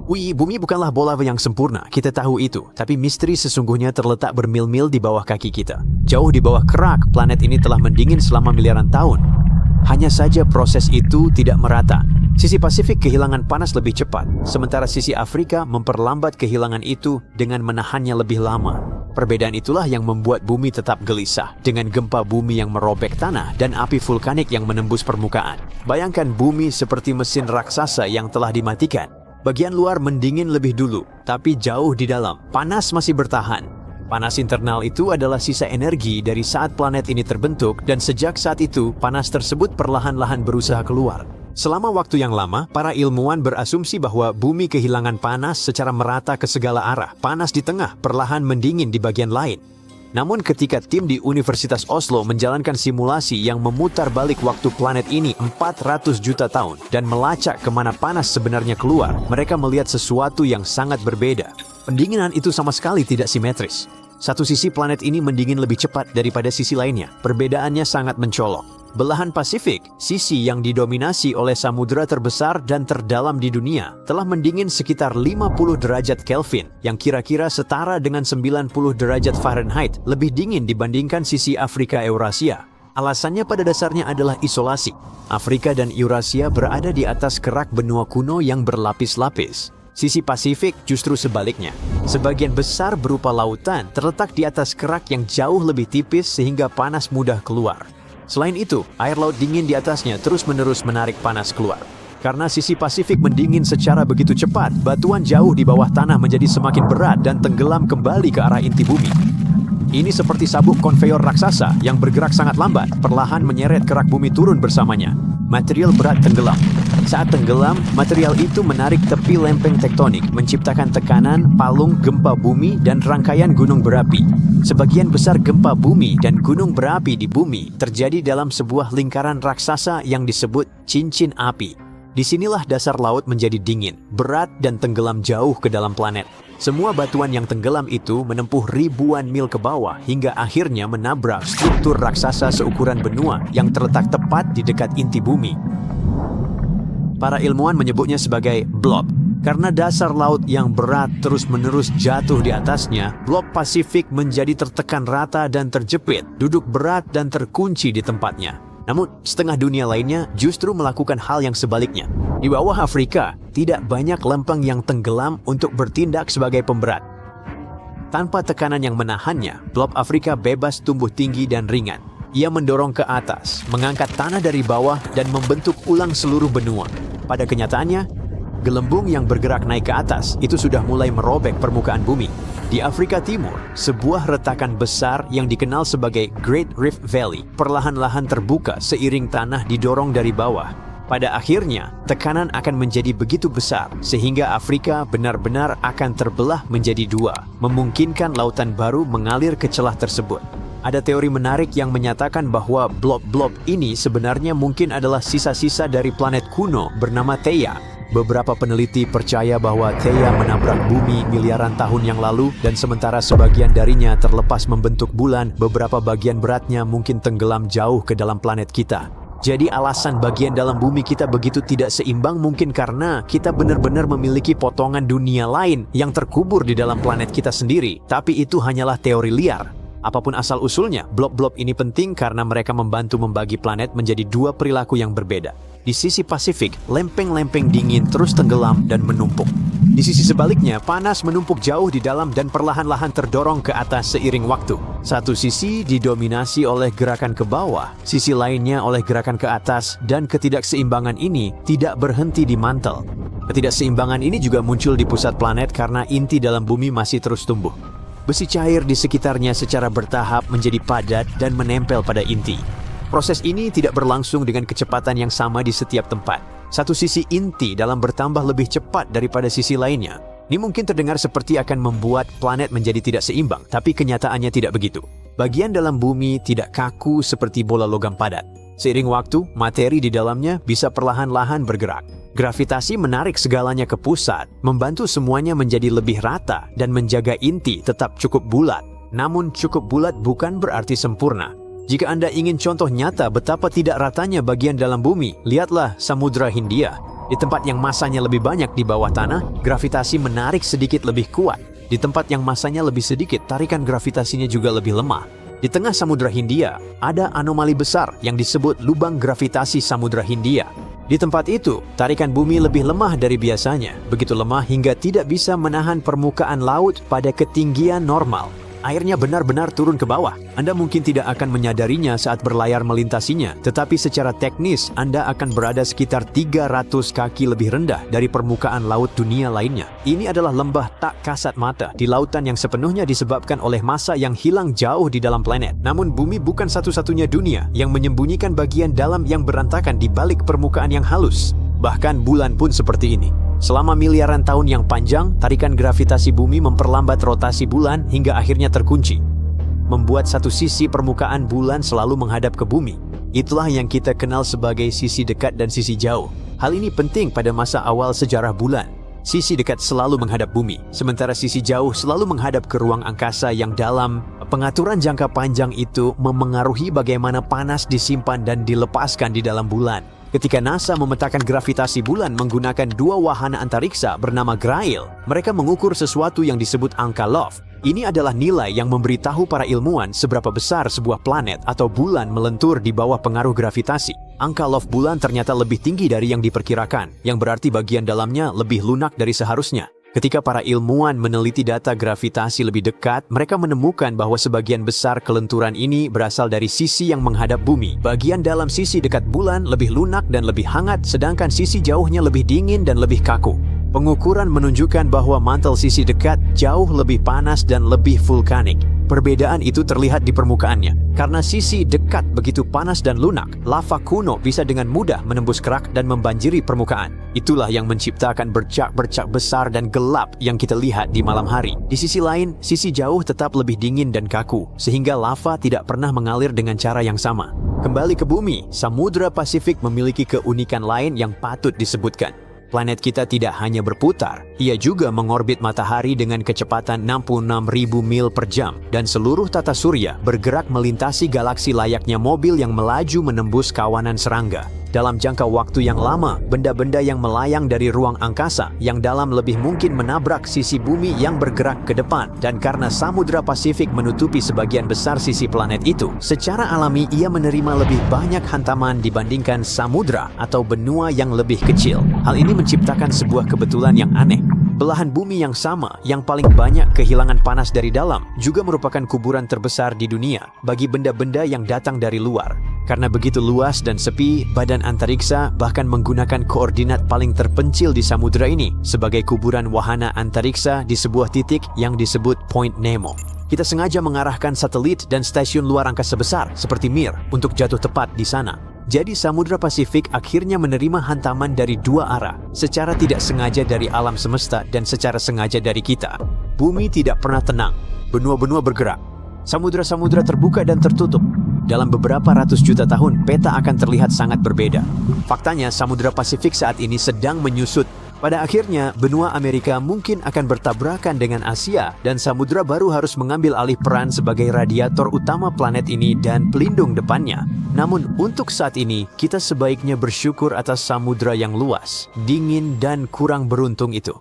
Wih, bumi bukanlah bola yang sempurna, kita tahu itu. Tapi misteri sesungguhnya terletak bermil-mil di bawah kaki kita. Jauh di bawah kerak, planet ini telah mendingin selama miliaran tahun. Hanya saja proses itu tidak merata. Sisi Pasifik kehilangan panas lebih cepat, sementara sisi Afrika memperlambat kehilangan itu dengan menahannya lebih lama. Perbedaan itulah yang membuat bumi tetap gelisah, dengan gempa bumi yang merobek tanah dan api vulkanik yang menembus permukaan. Bayangkan bumi seperti mesin raksasa yang telah dimatikan. Bagian luar mendingin lebih dulu, tapi jauh di dalam, panas masih bertahan. Panas internal itu adalah sisa energi dari saat planet ini terbentuk, dan sejak saat itu, panas tersebut perlahan-lahan berusaha keluar. Selama waktu yang lama, para ilmuwan berasumsi bahwa bumi kehilangan panas secara merata ke segala arah. Panas di tengah, perlahan mendingin di bagian lain. Namun ketika tim di Universitas Oslo menjalankan simulasi yang memutar balik waktu planet ini 400 juta tahun dan melacak kemana panas sebenarnya keluar, mereka melihat sesuatu yang sangat berbeda. Pendinginan itu sama sekali tidak simetris. Satu sisi planet ini mendingin lebih cepat daripada sisi lainnya. Perbedaannya sangat mencolok. Belahan Pasifik, sisi yang didominasi oleh samudera terbesar dan terdalam di dunia, telah mendingin sekitar 50 derajat Kelvin, yang kira-kira setara dengan 90 derajat Fahrenheit, lebih dingin dibandingkan sisi Afrika Eurasia. Alasannya pada dasarnya adalah isolasi. Afrika dan Eurasia berada di atas kerak benua kuno yang berlapis-lapis. Sisi Pasifik justru sebaliknya. Sebagian besar berupa lautan terletak di atas kerak yang jauh lebih tipis sehingga panas mudah keluar. Selain itu, air laut dingin di atasnya terus-menerus menarik panas keluar. Karena sisi Pasifik mendingin secara begitu cepat, batuan jauh di bawah tanah menjadi semakin berat dan tenggelam kembali ke arah inti bumi. Ini seperti sabuk konveyor raksasa yang bergerak sangat lambat, perlahan menyeret kerak bumi turun bersamanya. Material berat tenggelam. Saat tenggelam, material itu menarik tepi lempeng tektonik, menciptakan tekanan, palung, gempa bumi, dan rangkaian gunung berapi. Sebagian besar gempa bumi dan gunung berapi di bumi terjadi dalam sebuah lingkaran raksasa yang disebut cincin api. Disinilah dasar laut menjadi dingin, berat, dan tenggelam jauh ke dalam planet. Semua batuan yang tenggelam itu menempuh ribuan mil ke bawah hingga akhirnya menabrak struktur raksasa seukuran benua yang terletak tepat di dekat inti bumi. Para ilmuwan menyebutnya sebagai blob. Karena dasar laut yang berat terus-menerus jatuh di atasnya, blok Pasifik menjadi tertekan rata dan terjepit, duduk berat dan terkunci di tempatnya. Namun, setengah dunia lainnya justru melakukan hal yang sebaliknya. Di bawah Afrika, tidak banyak lempeng yang tenggelam untuk bertindak sebagai pemberat. Tanpa tekanan yang menahannya, blok Afrika bebas tumbuh tinggi dan ringan. Ia mendorong ke atas, mengangkat tanah dari bawah dan membentuk ulang seluruh benua. Pada kenyataannya, gelembung yang bergerak naik ke atas itu sudah mulai merobek permukaan bumi. Di Afrika Timur, sebuah retakan besar yang dikenal sebagai Great Rift Valley perlahan-lahan terbuka seiring tanah didorong dari bawah. Pada akhirnya, tekanan akan menjadi begitu besar sehingga Afrika benar-benar akan terbelah menjadi dua, memungkinkan lautan baru mengalir ke celah tersebut. Ada teori menarik yang menyatakan bahwa blob-blob ini sebenarnya mungkin adalah sisa-sisa dari planet kuno bernama Theia. Beberapa peneliti percaya bahwa Theia menabrak bumi miliaran tahun yang lalu dan sementara sebagian darinya terlepas membentuk bulan, beberapa bagian beratnya mungkin tenggelam jauh ke dalam planet kita. Jadi alasan bagian dalam bumi kita begitu tidak seimbang mungkin karena kita benar-benar memiliki potongan dunia lain yang terkubur di dalam planet kita sendiri, tapi itu hanyalah teori liar. Apapun asal-usulnya, blob-blob ini penting karena mereka membantu membagi planet menjadi dua perilaku yang berbeda. Di sisi Pasifik, lempeng-lempeng dingin terus tenggelam dan menumpuk. Di sisi sebaliknya, panas menumpuk jauh di dalam dan perlahan-lahan terdorong ke atas seiring waktu. Satu sisi didominasi oleh gerakan ke bawah, sisi lainnya oleh gerakan ke atas, dan ketidakseimbangan ini tidak berhenti di mantel. Ketidakseimbangan ini juga muncul di pusat planet karena inti dalam bumi masih terus tumbuh. Besi cair di sekitarnya secara bertahap menjadi padat dan menempel pada inti. Proses ini tidak berlangsung dengan kecepatan yang sama di setiap tempat. Satu sisi inti dalam bertambah lebih cepat daripada sisi lainnya. Ini mungkin terdengar seperti akan membuat planet menjadi tidak seimbang, tapi kenyataannya tidak begitu. Bagian dalam bumi tidak kaku seperti bola logam padat. Seiring waktu, materi di dalamnya bisa perlahan-lahan bergerak. Gravitasi menarik segalanya ke pusat, membantu semuanya menjadi lebih rata dan menjaga inti tetap cukup bulat. Namun cukup bulat bukan berarti sempurna. Jika Anda ingin contoh nyata betapa tidak ratanya bagian dalam bumi, lihatlah Samudra Hindia. Di Di tempat yang masanya lebih banyak di bawah tanah, gravitasi menarik sedikit lebih kuat. Di tempat yang masanya lebih sedikit, tarikan gravitasinya juga lebih lemah. Di tengah Samudra Hindia, ada anomali besar yang disebut lubang gravitasi Samudra Hindia. Di tempat itu, tarikan bumi lebih lemah dari biasanya, begitu lemah hingga tidak bisa menahan permukaan laut pada ketinggian normal. Airnya benar-benar turun ke bawah. Anda mungkin tidak akan menyadarinya saat berlayar melintasinya, tetapi secara teknis Anda akan berada sekitar 300 kaki lebih rendah dari permukaan laut dunia lainnya. Ini adalah lembah tak kasat mata di lautan yang sepenuhnya disebabkan oleh massa yang hilang jauh di dalam planet. Namun bumi bukan satu-satunya dunia yang menyembunyikan bagian dalam yang berantakan di balik permukaan yang halus. Bahkan bulan pun seperti ini. Selama miliaran tahun yang panjang, tarikan gravitasi bumi memperlambat rotasi bulan hingga akhirnya terkunci, membuat satu sisi permukaan bulan selalu menghadap ke bumi. Itulah yang kita kenal sebagai sisi dekat dan sisi jauh. Hal ini penting pada masa awal sejarah bulan. Sisi dekat selalu menghadap bumi, sementara sisi jauh selalu menghadap ke ruang angkasa yang dalam. Pengaturan jangka panjang itu memengaruhi bagaimana panas disimpan dan dilepaskan di dalam bulan. Ketika NASA memetakan gravitasi bulan menggunakan dua wahana antariksa bernama Grail, mereka mengukur sesuatu yang disebut angka Love. Ini adalah nilai yang memberitahu para ilmuwan seberapa besar sebuah planet atau bulan melentur di bawah pengaruh gravitasi. Angka Love bulan ternyata lebih tinggi dari yang diperkirakan, yang berarti bagian dalamnya lebih lunak dari seharusnya. Ketika para ilmuwan meneliti data gravitasi lebih dekat, mereka menemukan bahwa sebagian besar kelenturan ini berasal dari sisi yang menghadap bumi. Bagian dalam sisi dekat bulan lebih lunak dan lebih hangat, sedangkan sisi jauhnya lebih dingin dan lebih kaku. Pengukuran menunjukkan bahwa mantel sisi dekat jauh lebih panas dan lebih vulkanik. Perbedaan itu terlihat di permukaannya. Karena sisi dekat begitu panas dan lunak, lava kuno bisa dengan mudah menembus kerak dan membanjiri permukaan. Itulah yang menciptakan bercak-bercak besar dan gelap yang kita lihat di malam hari. Di sisi lain, sisi jauh tetap lebih dingin dan kaku, sehingga lava tidak pernah mengalir dengan cara yang sama. Kembali ke bumi, Samudra Pasifik memiliki keunikan lain yang patut disebutkan. Planet kita tidak hanya berputar, ia juga mengorbit matahari dengan kecepatan 66.000 mil per jam, dan seluruh tata surya bergerak melintasi galaksi layaknya mobil yang melaju menembus kawanan serangga. Dalam jangka waktu yang lama, benda-benda yang melayang dari ruang angkasa yang dalam lebih mungkin menabrak sisi bumi yang bergerak ke depan. Dan karena Samudra Pasifik menutupi sebagian besar sisi planet itu, secara alami ia menerima lebih banyak hantaman dibandingkan samudra atau benua yang lebih kecil. Hal ini menciptakan sebuah kebetulan yang aneh. Belahan bumi yang sama, yang paling banyak kehilangan panas dari dalam, juga merupakan kuburan terbesar di dunia bagi benda-benda yang datang dari luar. Karena begitu luas dan sepi, badan antariksa bahkan menggunakan koordinat paling terpencil di samudra ini sebagai kuburan wahana antariksa di sebuah titik yang disebut Point Nemo. Kita sengaja mengarahkan satelit dan stasiun luar angkasa besar seperti Mir untuk jatuh tepat di sana. Jadi Samudra Pasifik akhirnya menerima hantaman dari dua arah, secara tidak sengaja dari alam semesta dan secara sengaja dari kita. Bumi tidak pernah tenang, benua-benua bergerak, samudra-samudra terbuka dan tertutup. Dalam beberapa ratus juta tahun, peta akan terlihat sangat berbeda. Faktanya, Samudra Pasifik saat ini sedang menyusut. Pada akhirnya, benua Amerika mungkin akan bertabrakan dengan Asia, dan samudra baru harus mengambil alih peran sebagai radiator utama planet ini dan pelindung depannya. Namun, untuk saat ini, kita sebaiknya bersyukur atas samudra yang luas, dingin, dan kurang beruntung itu.